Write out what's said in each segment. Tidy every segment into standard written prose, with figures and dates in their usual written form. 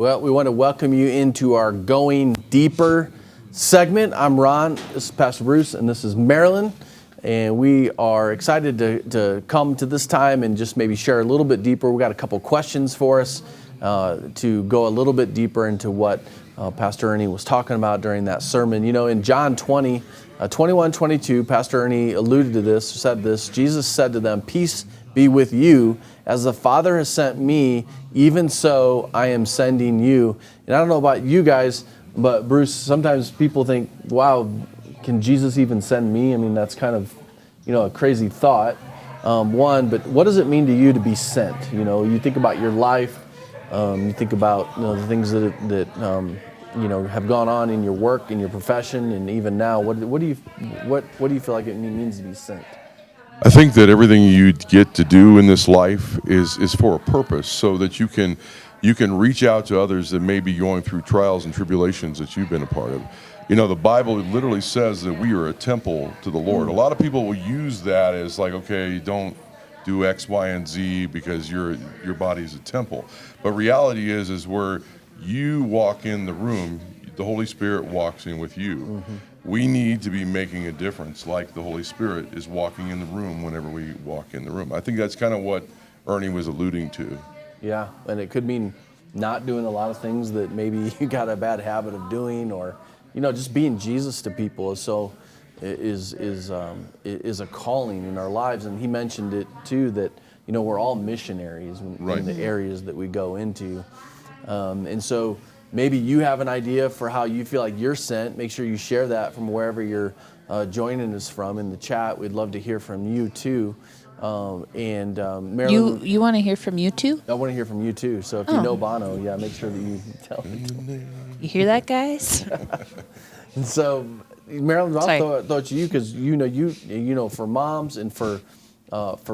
Well, we want to welcome you into our Going Deeper segment. I'm Ron, this is Pastor Bruce, and this is Marilyn. And we are excited to come to this time and just maybe share a little bit deeper. We got a couple questions for us to go a little bit deeper into what Pastor Ernie was talking about during that sermon. You know, in John 20, 21, 22, Pastor Ernie alluded to this, said this. Jesus said to them, "Peace be with you. As the Father has sent me, even so I am sending you." And I don't know about you guys, but Bruce, sometimes people think, wow, can Jesus even send me? I mean, that's kind of, a crazy thought. But what does it mean to you to be sent? You think about your life, you think about the things that have gone on in your work, in your profession, and even now. What do you feel like it means to be sent? I think that everything you get to do in this life is for a purpose, so that you can reach out to others that may be going through trials and tribulations that you've been a part of. The Bible literally says that we are a temple to the Lord. A lot of people will use that as like, okay, don't do X, Y, and Z because your body's a temple. But reality is where you walk in the room, the Holy Spirit walks in with you. Mm-hmm. We need to be making a difference like the Holy Spirit is walking in the room whenever we walk in the room. I think that's kind of what Ernie was alluding to. Yeah, and it could mean not doing a lot of things that maybe you got a bad habit of doing, or just being Jesus to people is a calling in our lives. And he mentioned it too, that we're all missionaries in the areas that we go into, and so maybe you have an idea for how you feel like you're sent. Make sure you share that from wherever you're joining us from in the chat. We'd love to hear from you too. Marilyn, you want to hear from you too? I want to hear from you too. So if you know Bono, make sure that you tell me. You hear that, guys? And so, Marilyn, I'll throw it to you, because for moms and for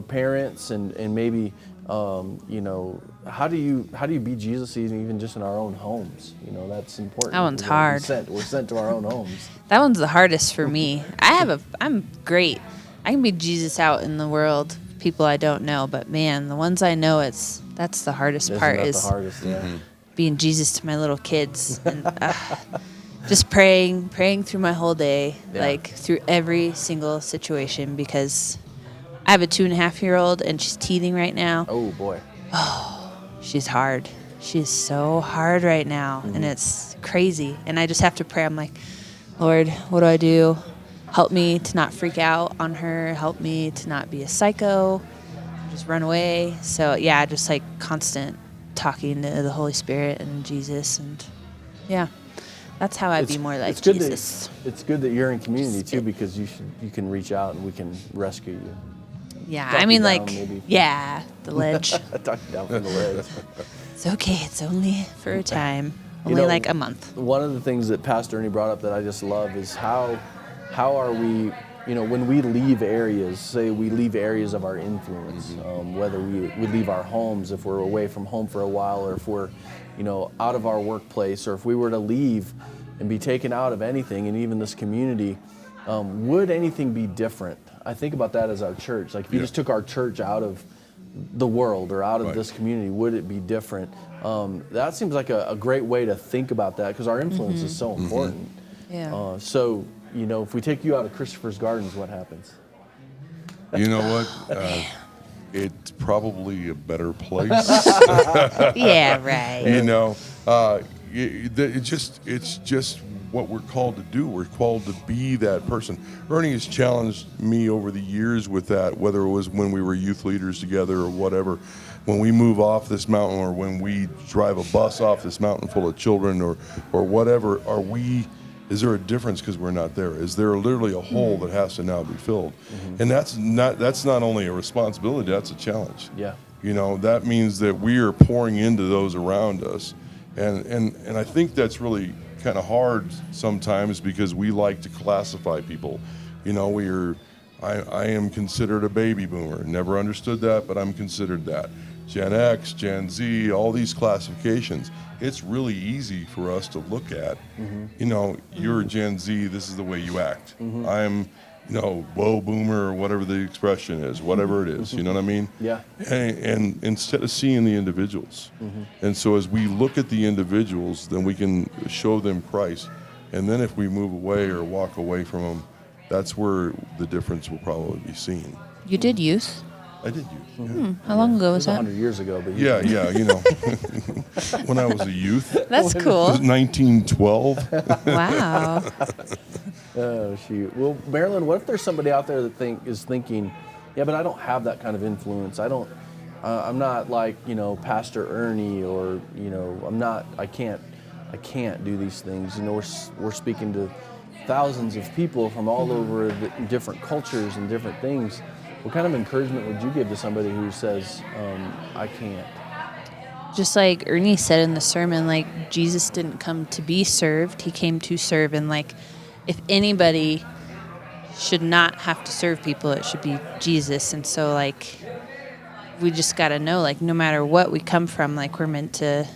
parents and maybe how do you be Jesus even just in our own homes? That's important. That one's hard. We're sent to our own homes. That one's the hardest for me. I'm great. I can be Jesus out in the world, people I don't know, but man, the ones I know, that's the hardest part. Is the hardest, yeah. Mm-hmm. Being Jesus to my little kids, and just praying through my whole day, like through every single situation, because I have a 2.5-year-old and she's teething right now. Oh boy. Oh, she's hard. She's so hard right now, and it's crazy. And I just have to pray. I'm like, Lord, what do I do? Help me to not freak out on her. Help me to not be a psycho. Just run away. So yeah, just like constant talking to the Holy Spirit and Jesus, and that's how I'd be more like Jesus. It's good that you're in community too, because you can reach out and we can rescue you. Yeah, Talk I mean, down, like, maybe. The ledge. Talk you down from the ledge. It's okay. It's only for a time. Only like a month. One of the things that Pastor Ernie brought up that I just love is how are we, when we leave areas, say we leave areas of our influence, whether we leave our homes, if we're away from home for a while, or if we're, out of our workplace, or if we were to leave and be taken out of anything, and even this community, would anything be different? I think about that as our church. Like if you just took our church out of the world or out of this community, would it be different? That seems like a great way to think about that, because our influence is so important. Yeah. So, if we take you out of Christopher's Gardens, what happens? You know what? It's probably a better place. Yeah, right. It's just what we're called to do. We're called to be that person. Ernie has challenged me over the years with that, whether it was when we were youth leaders together or whatever. When we move off this mountain, or when we drive a bus off this mountain full of children, or whatever, is there a difference because we're not there? Is there literally a hole that has to now be filled? Mm-hmm. And that's not only a responsibility, that's a challenge. Yeah. That means that we are pouring into those around us. And I think that's really kind of hard sometimes, because we like to classify people. I am considered a baby boomer. Never understood that, but I'm considered that. Gen X, Gen Z, all these classifications. It's really easy for us to look at, you're Gen Z, this is the way you act. I'm whoa boomer or whatever the expression is, whatever it is, you know what I mean? Yeah. And instead of seeing the individuals. And so as we look at the individuals, then we can show them Christ. And then if we move away or walk away from them, that's where the difference will probably be seen. You did youth? I did youth. How long ago It was was that? 100 years ago, but Yeah, when I was a youth. That's It cool. was 1912. Wow. Oh, shoot. Well, Marilyn, what if there's somebody out there that is thinking, yeah, but I don't have that kind of influence. I'm not like, Pastor Ernie, or, I can't do these things. We're speaking to thousands of people from all over different cultures and different things. What kind of encouragement would you give to somebody who says, I can't? Just like Ernie said in the sermon, like Jesus didn't come to be served, he came to serve. And like, if anybody should not have to serve people, it should be Jesus. And so like, we just got to know, like, no matter what we come from, like we're meant to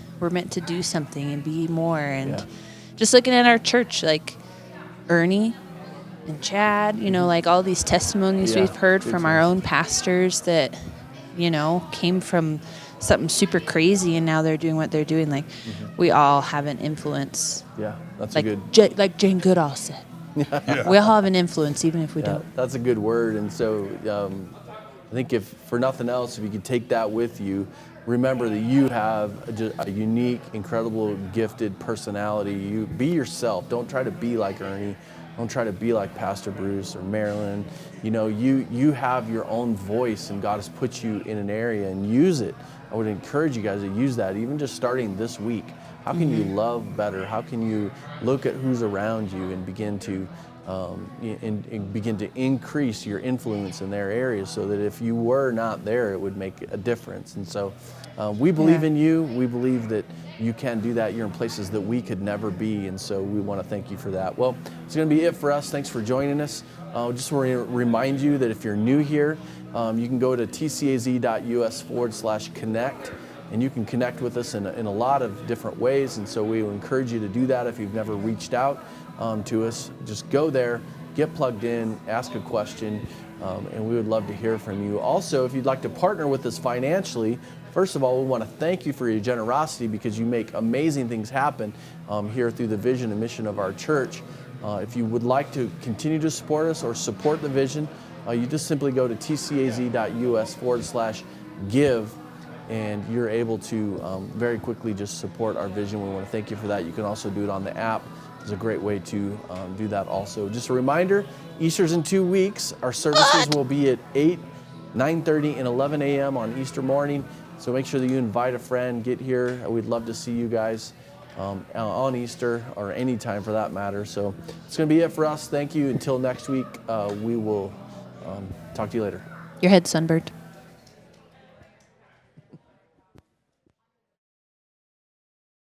do something and be more. And just looking at our church, like Ernie and Chad, like all these testimonies we've heard from our own pastors that, came from something super crazy and now they're doing what they're doing. Like, we all have an influence. Yeah, that's Like a good... like Jane Goodall said. We all have an influence, even if we don't. That's a good word. And so I think if for nothing else, if you could take that with you, remember that you have a unique, incredible, gifted personality. You be yourself. Don't try to be like Ernie. Don't try to be like Pastor Bruce or Marilyn. You have your own voice, and God has put you in an area, and use it. I would encourage you guys to use that, even just starting this week. How can you love better? How can you look at who's around you and begin to increase your influence in their areas, so that if you were not there, it would make a difference. And so we believe in you. We believe that you can do that. You're in places that we could never be, and so we want to thank you for that. Well, it's going to be it for us. Thanks for joining us. Just want to remind you that if you're new here, you can go to tcaz.us/connect, and you can connect with us in a lot of different ways. And so we will encourage you to do that if you've never reached out to us. Just go there, get plugged in, ask a question, and we would love to hear from you. Also, if you'd like to partner with us financially, first of all, we want to thank you for your generosity, because you make amazing things happen here through the vision and mission of our church. If you would like to continue to support us or support the vision, you just simply go to tcaz.us/give, and you're able to very quickly just support our vision. We want to thank you for that. You can also do it on the app. It's a great way to do that also. Just a reminder, Easter's in 2 weeks. Our services will be at 8, 9:30, and 11 a.m. on Easter morning. So make sure that you invite a friend, get here. We'd love to see you guys on Easter, or any time for that matter. So it's going to be it for us. Thank you. Until next week, we will talk to you later. Your head sunburned.